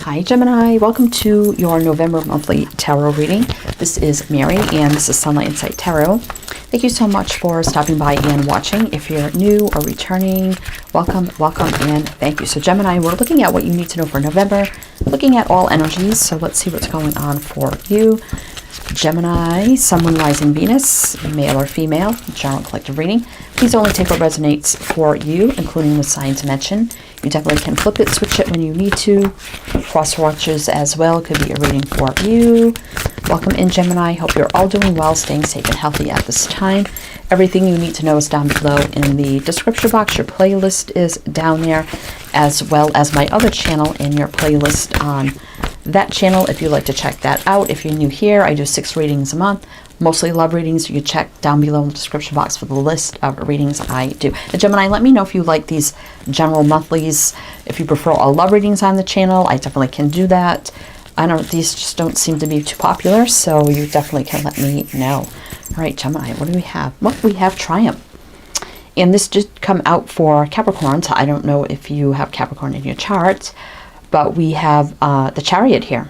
Hi Gemini, welcome to your November monthly tarot reading. This is Mary and this is Sunlight Insight Tarot. Thank you so much for stopping by and watching. If you're new or returning, welcome, and thank you. So Gemini, we're looking at what you need to know for November, looking at all energies. So let's see what's going on for you. Gemini, Sun, Moon, Rising, Venus, male or female, general collective reading. Please only take what resonates for you, including the signs mentioned. You definitely can flip it, switch it when you need to. Cross watches as well could be a reading for you. Welcome in, Gemini. Hope you're all doing well, staying safe and healthy at this time. Everything you need to know is down below in the description box. Your playlist is down there, as well as my other channel in your playlist on that channel if you'd like to check that out. If you're new here, I do 6 readings a month, mostly love readings. You can check down below in the description box for the list of readings I do. And Gemini, let me know if you like these general monthlies. If you prefer all love readings on the channel, I definitely can do that. I know these just don't seem to be too popular, so you definitely can let me know. All right, Gemini, what do we have? Well, we have Triumph. And this just come out for Capricorns. I don't know if you have Capricorn in your chart, but we have the Chariot here.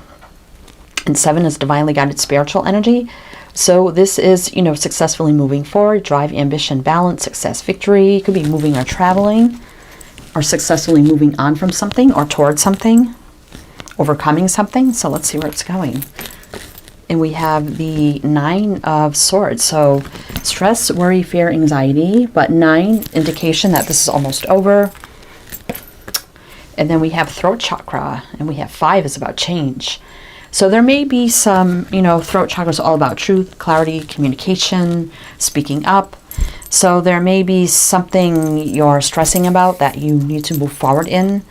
And 7 is divinely guided spiritual energy. So this is, you know, successfully moving forward, drive, ambition, balance, success, victory. It could be moving or traveling, or successfully moving on from something or towards something, overcoming something. So let's see where it's going. And we have the 9 of Swords. So stress, worry, fear, anxiety, but 9, indication that this is almost over. And then we have throat chakra, and we have 5 is about change. So there may be some, you know, throat chakra is all about truth, clarity, communication, speaking up. So there may be something you're stressing about that you need to move forward in,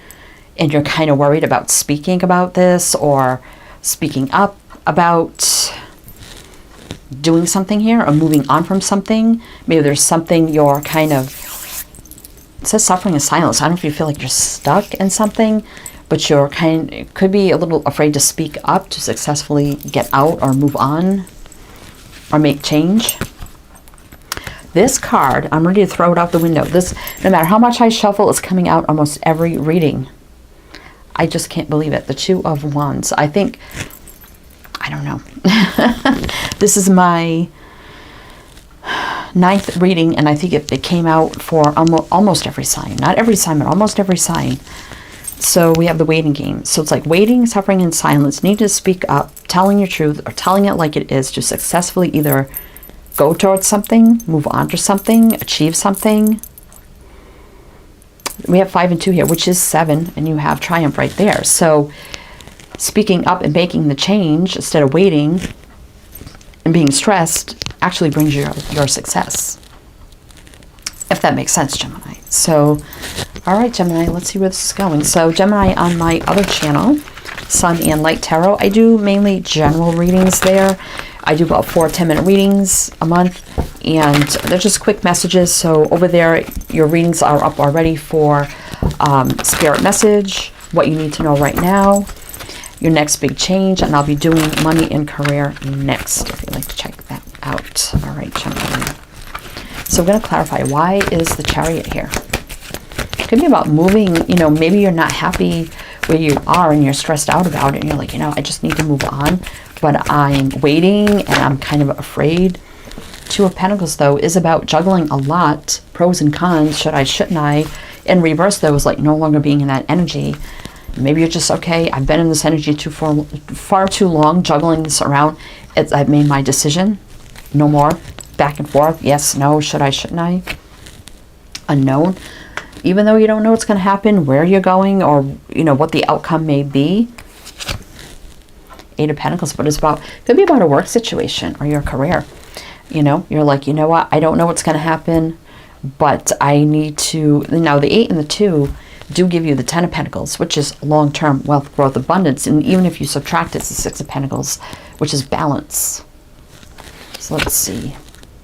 and you're kind of worried about speaking about this or speaking up about doing something here or moving on from something. Maybe there's something you're kind of, it says suffering in silence. I don't know if you feel like you're stuck in something, but you're could be a little afraid to speak up to successfully get out or move on or make change. This card, I'm ready to throw it out the window. This, no matter how much I shuffle, is coming out almost every reading. I just can't believe it. The 2 of Wands. I think, I don't know. This is my 9th reading, and I think it came out for almost every sign. Not every sign, but almost every sign. So we have the waiting game. So it's like waiting, suffering in silence, need to speak up, telling your truth, or telling it like it is to successfully either go towards something, move on to something, achieve something. We have 5 and 2 here, which is 7, and you have Triumph right there. So speaking up and making the change instead of waiting and being stressed actually brings you your success. If that makes sense, Gemini. So, all right, Gemini, let's see where this is going. So, Gemini, on my other channel, Sun and Light Tarot, I do mainly general readings there. I do about 4 10-minute readings a month, and they're just quick messages. So over there, your readings are up already for spirit message, what you need to know right now, your next big change, and I'll be doing money and career next, if you'd like to check that out. All right, Gemini. So we're going to clarify, why is the Chariot here? It could be about moving, you know, maybe you're not happy where you are and you're stressed out about it, and you're like, you know, I just need to move on, but I'm waiting and I'm kind of afraid. 2 of Pentacles, though, is about juggling a lot, pros and cons, should I, shouldn't I. In reverse, though, is like no longer being in that energy. Maybe you're just, okay, I've been in this energy far too long, juggling this around. I've made my decision. No more back and forth. Yes, no, should I, shouldn't I? Unknown. Even though you don't know what's going to happen, where you're going, or, you know, what the outcome may be. 8 of Pentacles, but it's about, could be about a work situation or your career. You know, you're like, you know what, I don't know what's going to happen, but I need to. Now, the 8 and the 2 do give you the 10 of Pentacles, which is long-term wealth, growth, abundance. And even if you subtract it, it's the 6 of Pentacles, which is balance. So let's see.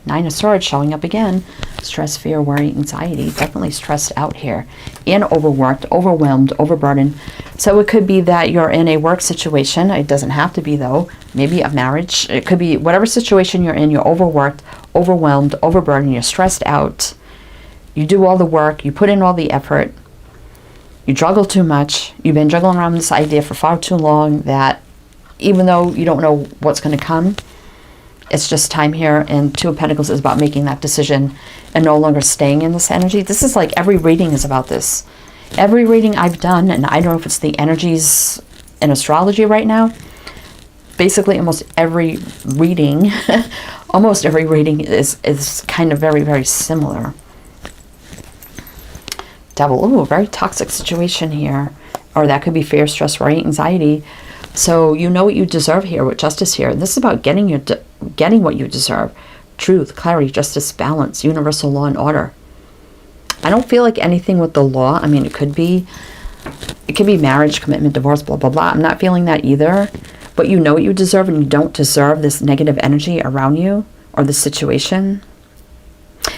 9 of Swords showing up again. Stress, fear, worry, anxiety. Definitely stressed out here. And overworked, overwhelmed, overburdened. So it could be that you're in a work situation. It doesn't have to be, though. Maybe a marriage. It could be whatever situation you're in. You're overworked, overwhelmed, overburdened. You're stressed out. You do all the work. You put in all the effort. You juggle too much. You've been juggling around this idea for far too long that even though you don't know what's going to come, it's just time here. And Two of Pentacles is about making that decision and no longer staying in this energy. This is like every reading is about this. Every reading I've done, and I don't know if it's the energies in astrology right now, basically almost every reading, almost every reading is kind of very, very similar. Devil, ooh, very toxic situation here. Or that could be fear, stress, worry, anxiety. So you know what you deserve here with Justice here. This is about getting what you deserve. Truth, clarity, justice, balance, universal law and order. I don't feel like anything with the law. I mean, it could be marriage, commitment, divorce, blah, blah, blah. I'm not feeling that either. But you know what you deserve, and you don't deserve this negative energy around you or this situation.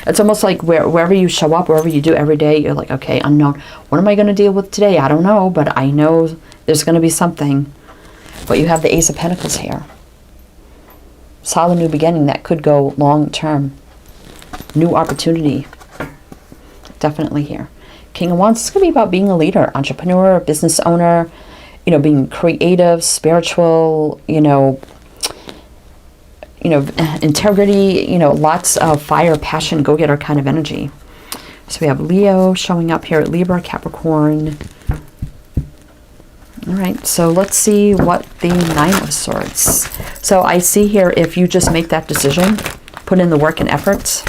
It's almost like wherever you show up, wherever you do every day, you're like, okay, unknown. What am I going to deal with today? I don't know, but I know there's going to be something. But you have the Ace of Pentacles here. Solid new beginning that could go long term. New opportunity. Definitely here. King of Wands, it's going to be about being a leader, entrepreneur, business owner, you know, being creative, spiritual, you know, integrity, you know, lots of fire, passion, go-getter kind of energy. So we have Leo showing up here, Libra, Capricorn. All right, so let's see what the Nine of Swords. So I see here, if you just make that decision, put in the work and effort,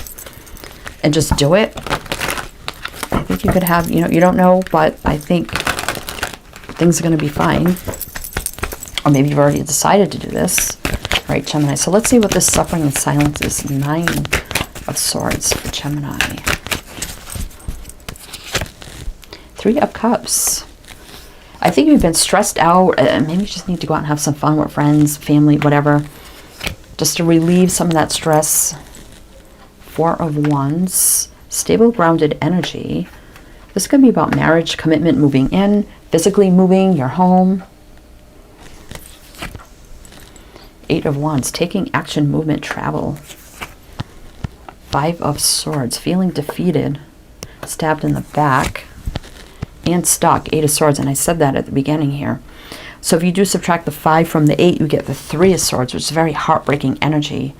and just do it, I think you could have, you know, you don't know, but I think things are going to be fine. Or maybe you've already decided to do this. All right, Gemini. So let's see what this suffering and silence is. Nine of Swords for Gemini. Three of Cups. I think you've been stressed out. Maybe you just need to go out and have some fun with friends, family, whatever. Just to relieve some of that stress. Four of Wands. Stable, grounded energy. This is going to be about marriage, commitment, moving in, physically moving your home. Eight of Wands, taking action, movement, travel. Five of Swords, feeling defeated, stabbed in the back, and stuck. Eight of Swords, and I said that at the beginning here. So if you do subtract the 5 from the 8, you get the Three of Swords, which is very heartbreaking energy.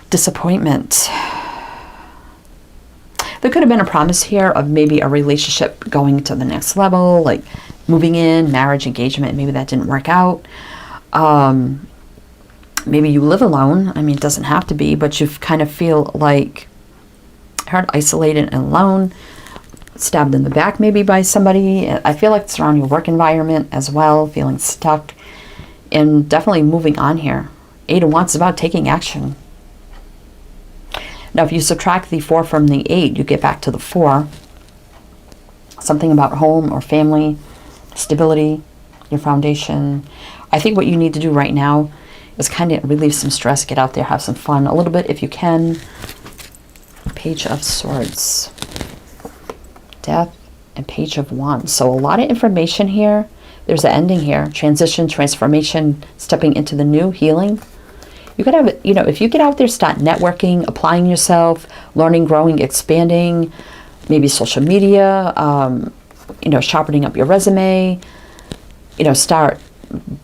Disappointment. There could have been a promise here of maybe a relationship going to the next level, like moving in, marriage, engagement. Maybe that didn't work out. Maybe you live alone. I mean, it doesn't have to be, but you kind of feel like hurt, isolated, and alone. Stabbed in the back maybe by somebody. I feel like it's around your work environment as well, feeling stuck. And definitely moving on here. Eight of Wands is about taking action. Now, if you subtract the 4 from the 8, you get back to the 4. Something about home or family, stability, your foundation. I think what you need to do right now is kind of relieve some stress, get out there, have some fun a little bit if you can. Page of Swords. Death and Page of Wands. So a lot of information here. There's an ending here. Transition, transformation, stepping into the new, healing. You could have, you know, if you get out there, start networking, applying yourself, learning, growing, expanding, maybe social media, you know, sharpening up your resume, you know, start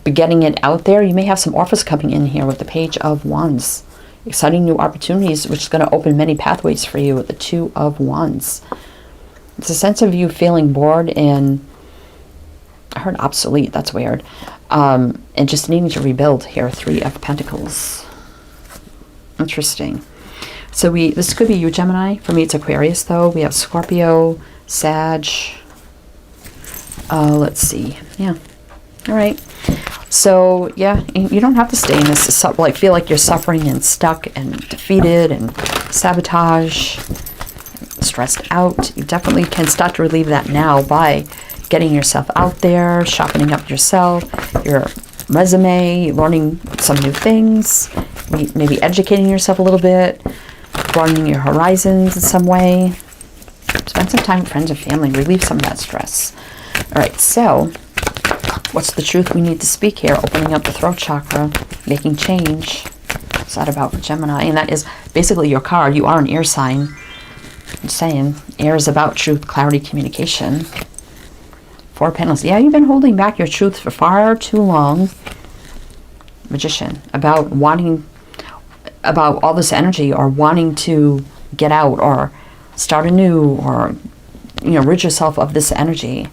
getting it out there. You may have some offers coming in here with the Page of Wands. Exciting new opportunities, which is going to open many pathways for you with the Two of Wands. It's a sense of you feeling bored and, I heard obsolete, that's weird. And just needing to rebuild here. Three of Pentacles. Interesting. So this could be you, Gemini. For me, it's Aquarius, though. We have Scorpio, Sag. Let's see. Yeah. All right. So, yeah, you don't have to stay in this, like, feel like you're suffering and stuck and defeated and sabotage, stressed out. You definitely can start to relieve that now by getting yourself out there, sharpening up yourself, your resume, learning some new things, maybe educating yourself a little bit, broadening your horizons in some way. Spend some time with friends and family, relieve some of that stress. All right, so what's the truth we need to speak here? Opening up the throat chakra, making change. What's that about for Gemini? And that is basically your card. You are an air sign. I'm saying air is about truth, clarity, communication. Four of Pentacles. Yeah, you've been holding back your truth for far too long. Magician. About all this energy, or wanting to get out or start anew, or, you know, rid yourself of this energy,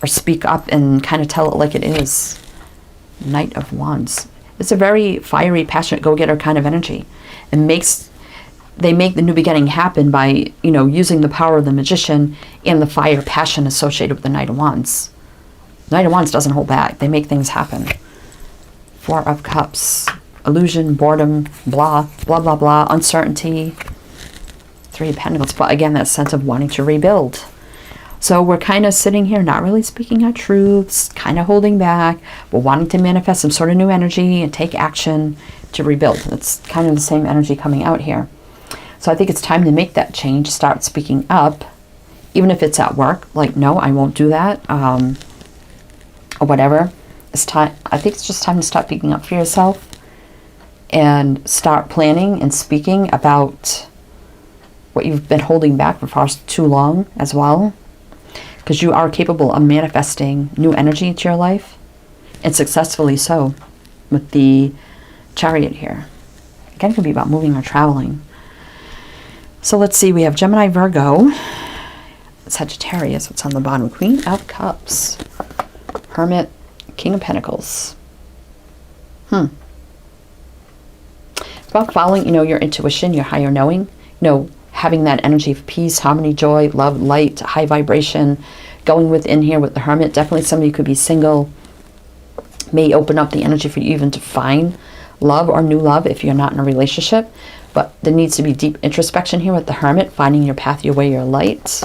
or speak up and kind of tell it like it is. Knight of Wands. It's a very fiery, passionate, go-getter kind of energy. And they make the new beginning happen by, you know, using the power of the Magician and the fire, passion associated with the Knight of Wands. Knight of Wands doesn't hold back. They make things happen. Four of Cups. Illusion, boredom, blah, blah, blah, blah, uncertainty. Three of Pentacles. But again, that sense of wanting to rebuild. So we're kind of sitting here, not really speaking our truths, kind of holding back, but wanting to manifest some sort of new energy and take action to rebuild. That's kind of the same energy coming out here. So I think it's time to make that change, start speaking up, even if it's at work, like, no, I won't do that, or whatever. It's time. I think it's just time to start speaking up for yourself and start planning and speaking about what you've been holding back for far too long as well. Because you are capable of manifesting new energy into your life, and successfully so, with the Chariot here. Again, it could be about moving or traveling. So let's see, we have Gemini, Virgo, Sagittarius, what's on the bottom? Queen of Cups, Hermit, King of Pentacles. It's about following, you know, your intuition, your higher knowing, you know, having that energy of peace, harmony, joy, love, light, high vibration, going within here with the Hermit. Definitely somebody who could be single, may open up the energy for you even to find love or new love if you're not in a relationship. But there needs to be deep introspection here with the Hermit, finding your path, your way, your light.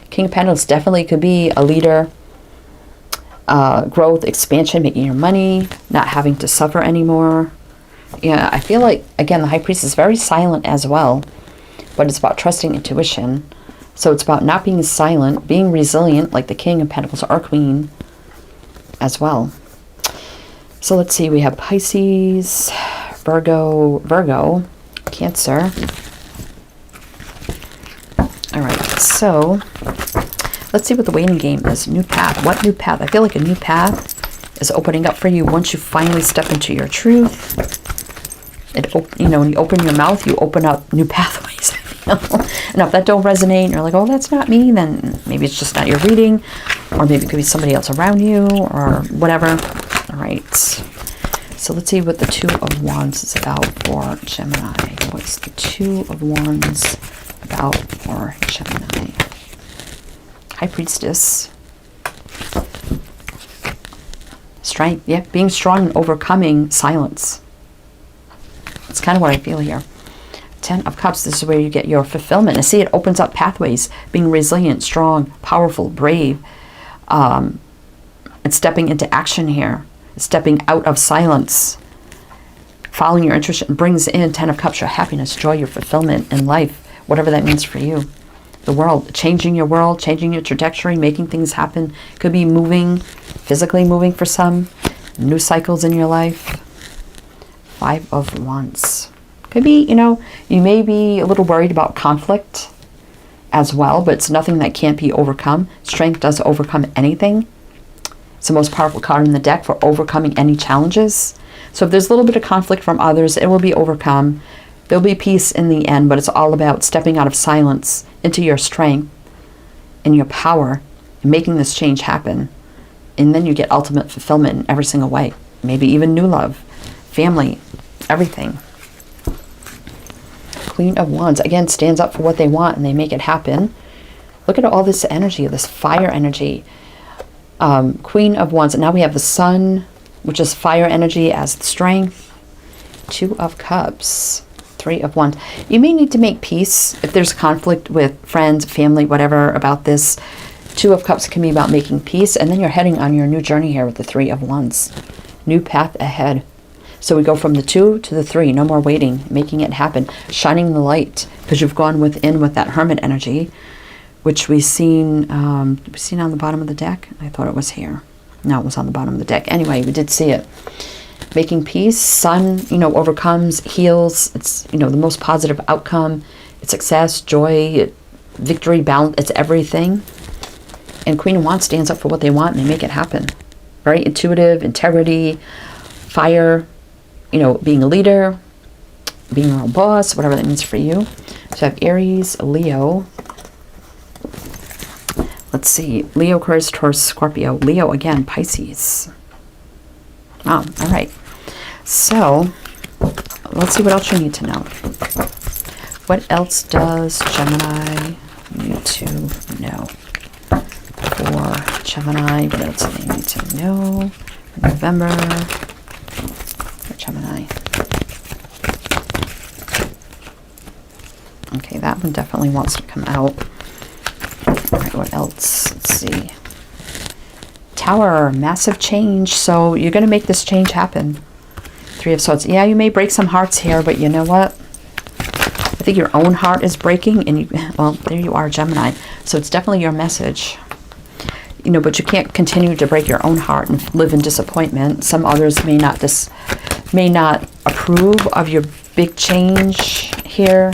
King of Pentacles definitely could be a leader, growth, expansion, making your money, not having to suffer anymore. Yeah, I feel like, again, the High Priest is very silent as well, but it's about trusting intuition. So it's about not being silent, being resilient, like the King of Pentacles or Queen as well. So let's see, we have Pisces, Virgo, Cancer. All right, so let's see what the waiting game is. New path. What new path? I feel like a new path is opening up for you once you finally step into your truth. You know, when you open your mouth, you open up new pathways. And if that don't resonate, and you're like, oh, that's not me, then maybe it's just not your reading, or maybe it could be somebody else around you, or whatever. All right. So let's see what the Two of Wands is about for Gemini. What's the Two of Wands about for Gemini? High Priestess. Strength. Yeah, being strong and overcoming silence. That's kind of what I feel here. Ten of Cups, this is where you get your fulfillment. And see, it opens up pathways. Being resilient, strong, powerful, brave. And stepping into action here. Stepping out of silence. Following your intuition brings in Ten of Cups, your happiness, joy, your fulfillment in life. Whatever that means for you. The world, changing your trajectory, making things happen. Could be moving, physically moving for some. New cycles in your life. Five of Wands. Could be, you know, you may be a little worried about conflict as well, but it's nothing that can't be overcome. Strength does overcome anything. It's the most powerful card in the deck for overcoming any challenges. So if there's a little bit of conflict from others, it will be overcome. There'll be peace in the end, but it's all about stepping out of silence into your strength and your power and making this change happen. And then you get ultimate fulfillment in every single way. Maybe even new love, family, everything. Queen of Wands, again, stands up for what they want and they make it happen. Look at all this energy, this fire energy. Queen of Wands, and now we have the Sun, which is fire energy as the strength. Two of Cups, Three of Wands. You may need to make peace if there's conflict with friends, family, whatever about this. Two of Cups can be about making peace, and then you're heading on your new journey here with the Three of Wands. New path ahead. So we go from the 2 to the 3. No more waiting, making it happen, shining the light, because you've gone within with that Hermit energy, which we've seen on the bottom of the deck. I thought it was here. No, it was on the bottom of the deck. Anyway, we did see it. Making peace. Sun, you know, overcomes, heals. It's, you know, the most positive outcome. It's success, joy, victory, balance. It's everything. And Queen of Wands stands up for what they want and they make it happen. Very intuitive, integrity, fire, you know, being a leader, being your own boss, whatever that means for you. So I have Aries, Leo. Let's see. Leo, Aquarius, Taurus, Scorpio. Leo again, Pisces. Wow. All right. So let's see what else you need to know. What else does Gemini need to know? For Gemini, what else do they need to know? For November. For Gemini. Okay, that one definitely wants to come out. All right, what else? Let's see. Tower, massive change. So you're going to make this change happen. Three of Swords. Yeah, you may break some hearts here, but you know what? I think your own heart is breaking, and you, well, there you are, Gemini. So it's definitely your message. You know, but you can't continue to break your own heart and live in disappointment. Some others may not approve of your big change here,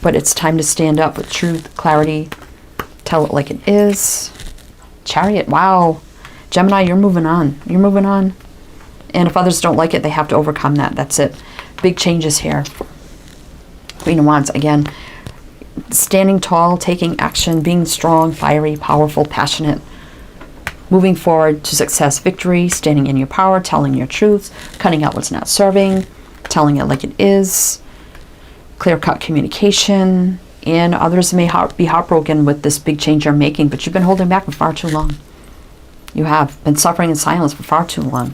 but it's time to stand up with truth, clarity, tell it like it is. Chariot, wow. Gemini, you're moving on. You're moving on. And if others don't like it, they have to overcome that. That's it. Big changes here. Queen of Wands, again, standing tall, taking action, being strong, fiery, powerful, passionate, moving forward to success, victory, standing in your power, telling your truths, cutting out what's not serving, telling it like it is, clear-cut communication, and others may be heartbroken with this big change you're making, but you've been holding back for far too long. You have been suffering in silence for far too long.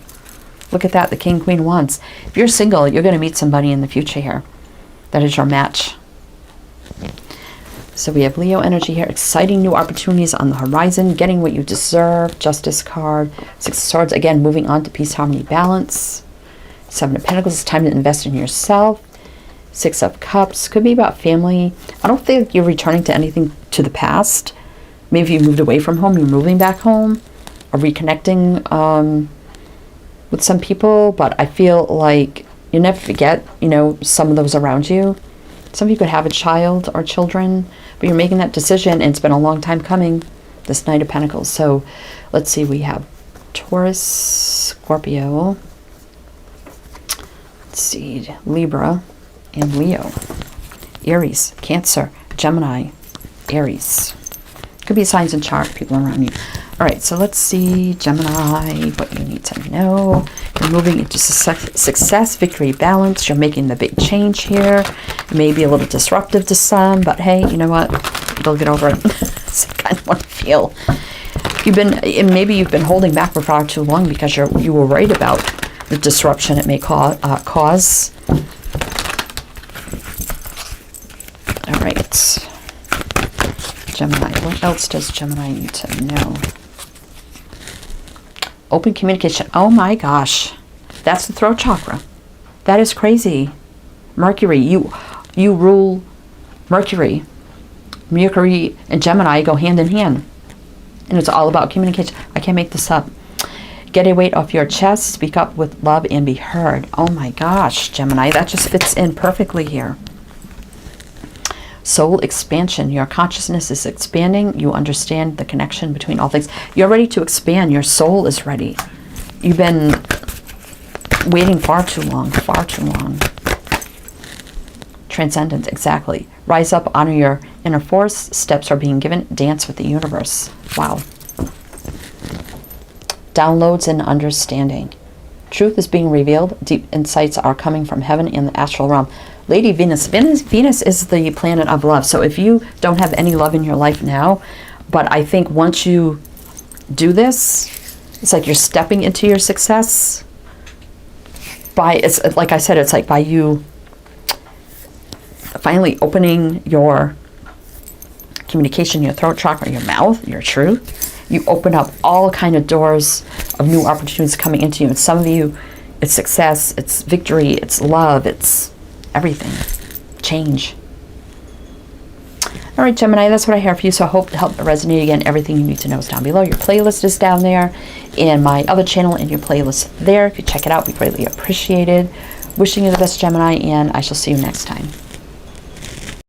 Look at that, the King, Queen Wands. If you're single, you're going to meet somebody in the future here. That is your match. So we have Leo energy here. Exciting new opportunities on the horizon. Getting what you deserve. Justice card. Six of Swords. Again, moving on to peace, harmony, balance. Seven of Pentacles. It's time to invest in yourself. Six of Cups. Could be about family. I don't think you're returning to anything to the past. Maybe you moved away from home. You're moving back home. Or reconnecting with some people. But I feel like you never forget, you know, some of those around you. Some of you could have a child or children, but you're making that decision, and it's been a long time coming, this Knight of Pentacles. So let's see, we have Taurus, Scorpio, let's see, Libra, and Leo. Aries, Cancer, Gemini, Aries. Could be signs and chart, people around you. All right, so let's see, Gemini, what you need to know. You're moving into success, victory, balance. You're making the big change here. It may be a little disruptive to some, but hey, you know what? They'll get over it. That's kind of what I feel. Maybe you've been holding back for far too long because you were worried about the disruption it may cause. All right. Gemini. What else does Gemini need to know? Open communication. Oh my gosh. That's the throat chakra. That is crazy. Mercury. You rule Mercury. Mercury and Gemini go hand in hand. And it's all about communication. I can't make this up. Get a weight off your chest. Speak up with love and be heard. Oh my gosh, Gemini. That just fits in perfectly here. Soul expansion. Your consciousness is expanding. You understand the connection between all things. You're ready to expand. Your soul is ready. You've been waiting far too long. Far too long. Transcendence. Exactly. Rise up. Honor your inner force. Steps are being given. Dance with the universe. Wow. Downloads and understanding. Truth is being revealed. Deep insights are coming from heaven and the astral realm. Lady Venus. Venus is the planet of love. So if you don't have any love in your life now, but I think once you do this, it's like you're stepping into your success. It's like I said, it's like by you finally opening your communication, your throat chakra, your mouth, your truth. You open up all kind of doors of new opportunities coming into you. And some of you, it's success, it's victory, it's love, it's everything. Change. All right, Gemini, that's what I have for you. So I hope to help resonate again. Everything you need to know is down below. Your playlist is down there. And my other channel and your playlist there. If you check it out, we greatly appreciate it. Wishing you the best, Gemini, and I shall see you next time.